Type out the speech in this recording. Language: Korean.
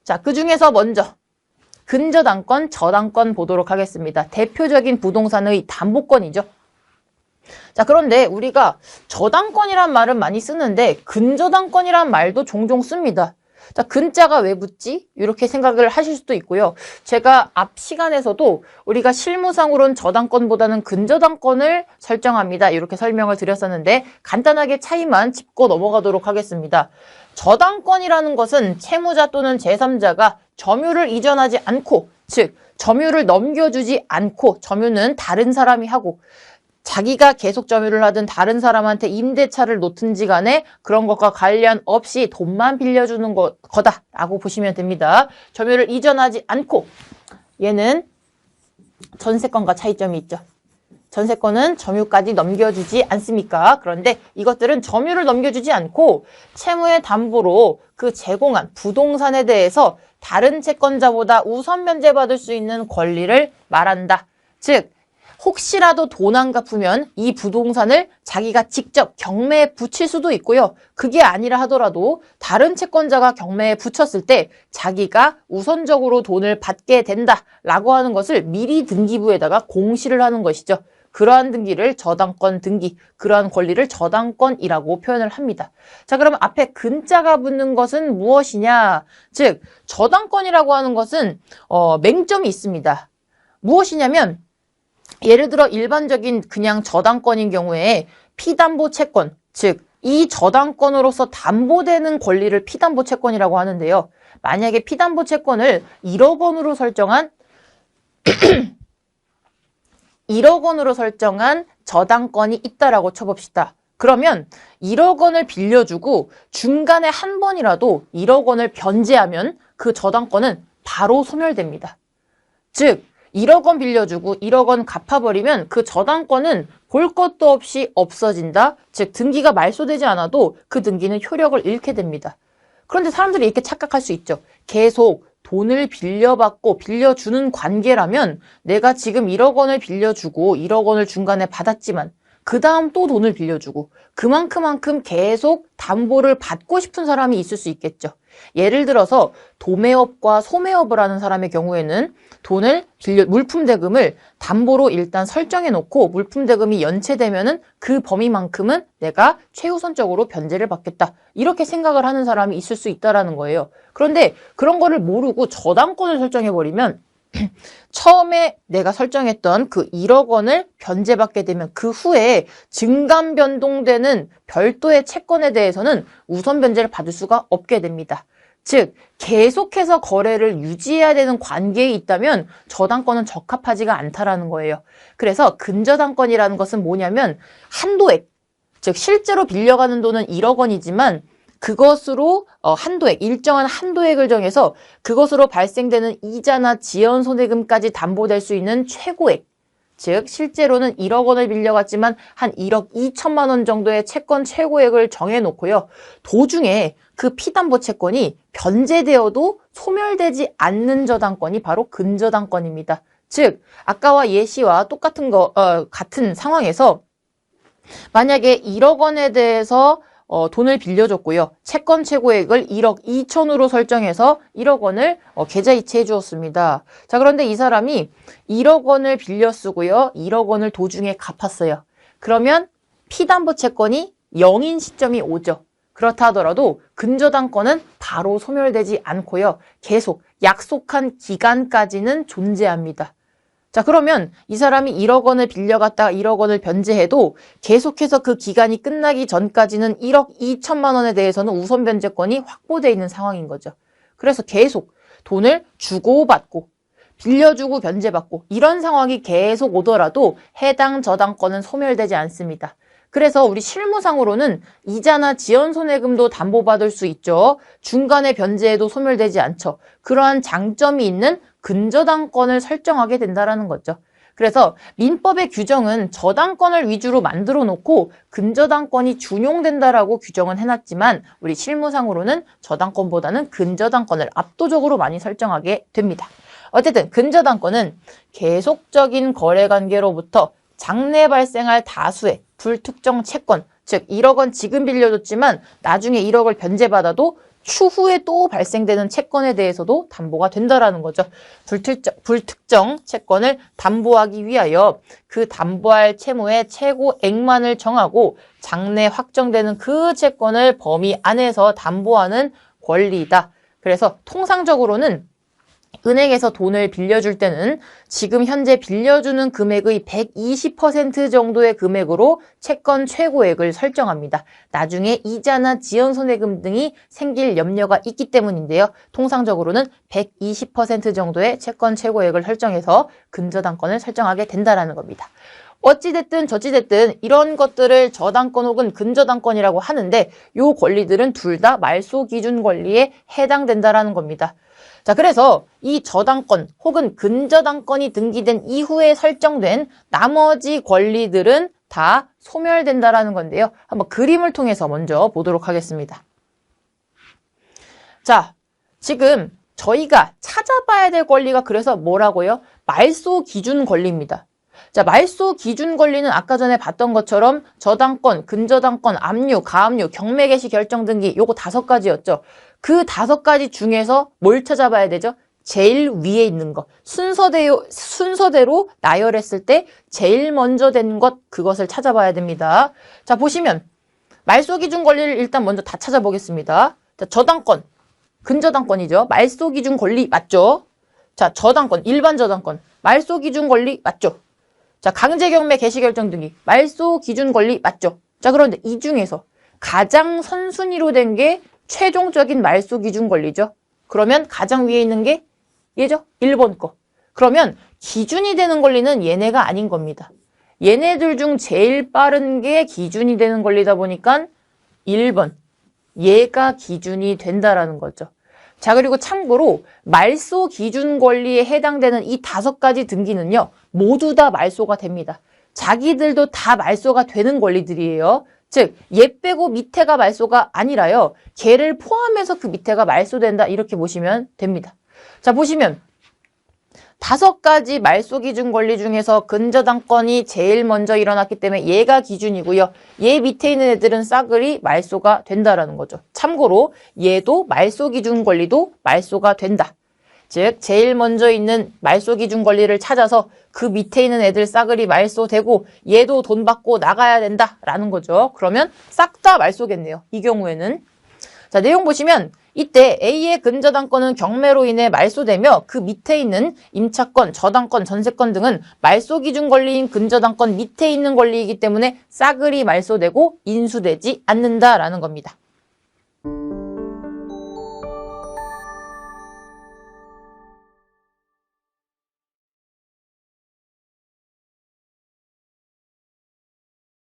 자, 그중에서 먼저 근저당권, 저당권 보도록 하겠습니다. 대표적인 부동산의 담보권이죠. 자, 그런데 우리가 저당권이란 말은 많이 쓰는데 근저당권이란 말도 종종 씁니다. 자, 근자가 왜 붙지? 이렇게 생각을 하실 수도 있고요. 제가 앞 시간에서도 우리가 실무상으로는 저당권보다는 근저당권을 설정합니다. 이렇게 설명을 드렸었는데 간단하게 차이만 짚고 넘어가도록 하겠습니다. 저당권이라는 것은 채무자 또는 제3자가 점유를 이전하지 않고, 즉 점유를 넘겨주지 않고, 점유는 다른 사람이 하고 자기가 계속 점유를 하든 다른 사람한테 임대차를 놓든지 간에 그런 것과 관련 없이 돈만 빌려주는 거다라고 보시면 됩니다. 점유를 이전하지 않고, 얘는 전세권과 차이점이 있죠. 전세권은 점유까지 넘겨주지 않습니까? 그런데 이것들은 점유를 넘겨주지 않고 채무의 담보로 그 제공한 부동산에 대해서 다른 채권자보다 우선 면제받을 수 있는 권리를 말한다. 즉 혹시라도 돈 안 갚으면 이 부동산을 자기가 직접 경매에 붙일 수도 있고요. 그게 아니라 하더라도 다른 채권자가 경매에 붙였을 때 자기가 우선적으로 돈을 받게 된다라고 하는 것을 미리 등기부에다가 공시를 하는 것이죠. 그러한 등기를 저당권 등기, 그러한 권리를 저당권이라고 표현을 합니다. 자, 그러면 앞에 근자가 붙는 것은 무엇이냐? 즉 저당권이라고 하는 것은 맹점이 있습니다. 무엇이냐면 예를 들어 일반적인 그냥 저당권인 경우에 피담보 채권, 즉 이 저당권으로서 담보되는 권리를 피담보 채권이라고 하는데요. 만약에 피담보 채권을 1억 원으로 설정한 1억 원으로 설정한 저당권이 있다라고 쳐봅시다. 그러면 1억 원을 빌려주고 중간에 한 번이라도 1억 원을 변제하면 그 저당권은 바로 소멸됩니다. 즉 1억 원 빌려주고 1억 원 갚아버리면 그 저당권은 볼 것도 없이 없어진다. 즉 등기가 말소되지 않아도 그 등기는 효력을 잃게 됩니다. 그런데 사람들이 이렇게 착각할 수 있죠. 계속 돈을 빌려받고 빌려주는 관계라면 내가 지금 1억 원을 빌려주고 1억 원을 중간에 받았지만 그 다음 또 돈을 빌려주고 그만큼 계속 담보를 받고 싶은 사람이 있을 수 있겠죠. 예를 들어서 도매업과 소매업을 하는 사람의 경우에는 돈을 물품 대금을 담보로 일단 설정해 놓고 물품 대금이 연체되면은 그 범위만큼은 내가 최우선적으로 변제를 받겠다. 이렇게 생각을 하는 사람이 있을 수 있다라는 거예요. 그런데 그런 거를 모르고 저당권을 설정해 버리면 처음에 내가 설정했던 그 1억 원을 변제받게 되면 그 후에 증감 변동되는 별도의 채권에 대해서는 우선 변제를 받을 수가 없게 됩니다. 즉 계속해서 거래를 유지해야 되는 관계에 있다면 저당권은 적합하지가 않다라는 거예요. 그래서 근저당권이라는 것은 뭐냐면 한도액, 즉 실제로 빌려가는 돈은 1억 원이지만 그것으로 한도액, 일정한 한도액을 정해서 그것으로 발생되는 이자나 지연손해금까지 담보될 수 있는 최고액, 즉 실제로는 1억 원을 빌려갔지만 한 1억 2천만 원 정도의 채권 최고액을 정해놓고요. 도중에 그 피담보 채권이 변제되어도 소멸되지 않는 저당권이 바로 근저당권입니다. 즉 아까와 예시와 똑같은 같은 상황에서 만약에 1억 원에 대해서 돈을 빌려줬고요. 채권 최고액을 1억 2천으로 설정해서 1억 원을 계좌이체해 주었습니다. 자, 그런데 이 사람이 1억 원을 빌려 쓰고요. 1억 원을 도중에 갚았어요. 그러면 피담보 채권이 0인 시점이 오죠. 그렇다 하더라도 근저당권은 바로 소멸되지 않고요. 계속 약속한 기간까지는 존재합니다. 자, 그러면 이 사람이 1억 원을 빌려갔다가 1억 원을 변제해도 계속해서 그 기간이 끝나기 전까지는 1억 2천만 원에 대해서는 우선 변제권이 확보되어 있는 상황인 거죠. 그래서 계속 돈을 주고받고 빌려주고 변제받고 이런 상황이 계속 오더라도 해당 저당권은 소멸되지 않습니다. 그래서 우리 실무상으로는 이자나 지연손해금도 담보받을 수 있죠. 중간에 변제해도 소멸되지 않죠. 그러한 장점이 있는 근저당권을 설정하게 된다는 거죠. 그래서 민법의 규정은 저당권을 위주로 만들어 놓고 근저당권이 준용된다라고 규정은 해놨지만 우리 실무상으로는 저당권보다는 근저당권을 압도적으로 많이 설정하게 됩니다. 어쨌든 근저당권은 계속적인 거래관계로부터 장래 발생할 다수의 불특정 채권, 즉 1억 원 지금 빌려줬지만 나중에 1억을 변제받아도 추후에 또 발생되는 채권에 대해서도 담보가 된다라는 거죠. 불특정 채권을 담보하기 위하여 그 담보할 채무의 최고액만을 정하고 장래 확정되는 그 채권을 범위 안에서 담보하는 권리이다. 그래서 통상적으로는 은행에서 돈을 빌려줄 때는 지금 현재 빌려주는 금액의 120% 정도의 금액으로 채권 최고액을 설정합니다. 나중에 이자나 지연손해금 등이 생길 염려가 있기 때문인데요. 통상적으로는 120% 정도의 채권 최고액을 설정해서 근저당권을 설정하게 된다는 겁니다. 어찌됐든 저찌됐든 이런 것들을 저당권 혹은 근저당권이라고 하는데 이 권리들은 둘 다 말소 기준 권리에 해당된다는 겁니다. 자, 그래서 이 저당권 혹은 근저당권이 등기된 이후에 설정된 나머지 권리들은 다 소멸된다라는 건데요. 한번 그림을 통해서 먼저 보도록 하겠습니다. 자, 지금 저희가 찾아봐야 될 권리가 그래서 뭐라고요? 말소 기준 권리입니다. 자, 말소 기준 권리는 아까 전에 봤던 것처럼 저당권, 근저당권, 압류, 가압류, 경매 개시 결정 등기 요거 5가지였죠. 그 5가지 중에서 뭘 찾아봐야 되죠? 제일 위에 있는 것. 순서대로 나열했을 때 제일 먼저 된 것, 그것을 찾아봐야 됩니다. 자, 보시면 말소 기준 권리를 일단 먼저 다 찾아보겠습니다. 자, 저당권, 근저당권이죠. 말소 기준 권리 맞죠? 자, 저당권, 일반 저당권, 말소 기준 권리 맞죠? 자, 강제경매 개시결정 등기, 말소 기준 권리 맞죠? 자, 그런데 이 중에서 가장 선순위로 된 게 최종적인 말소 기준 권리죠. 그러면 가장 위에 있는 게 얘죠? 1번 거. 그러면 기준이 되는 권리는 얘네가 아닌 겁니다. 얘네들 중 제일 빠른 게 기준이 되는 권리다 보니까 1번. 얘가 기준이 된다라는 거죠. 자, 그리고 참고로 말소 기준 권리에 해당되는 이 5가지 등기는요. 모두 다 말소가 됩니다. 자기들도 다 말소가 되는 권리들이에요. 즉, 얘 빼고 밑에가 말소가 아니라요. 걔를 포함해서 그 밑에가 말소된다. 이렇게 보시면 됩니다. 자, 보시면 5가지 말소 기준 권리 중에서 근저당권이 제일 먼저 일어났기 때문에 얘가 기준이고요. 얘 밑에 있는 애들은 싸그리 말소가 된다라는 거죠. 참고로 얘도 말소 기준 권리도 말소가 된다. 즉 제일 먼저 있는 말소 기준 권리를 찾아서 그 밑에 있는 애들 싸그리 말소되고 얘도 돈 받고 나가야 된다라는 거죠. 그러면 싹 다 말소겠네요. 이 경우에는. 자, 내용 보시면 이때 A의 근저당권은 경매로 인해 말소되며 그 밑에 있는 임차권, 저당권, 전세권 등은 말소 기준 권리인 근저당권 밑에 있는 권리이기 때문에 싸그리 말소되고 인수되지 않는다라는 겁니다.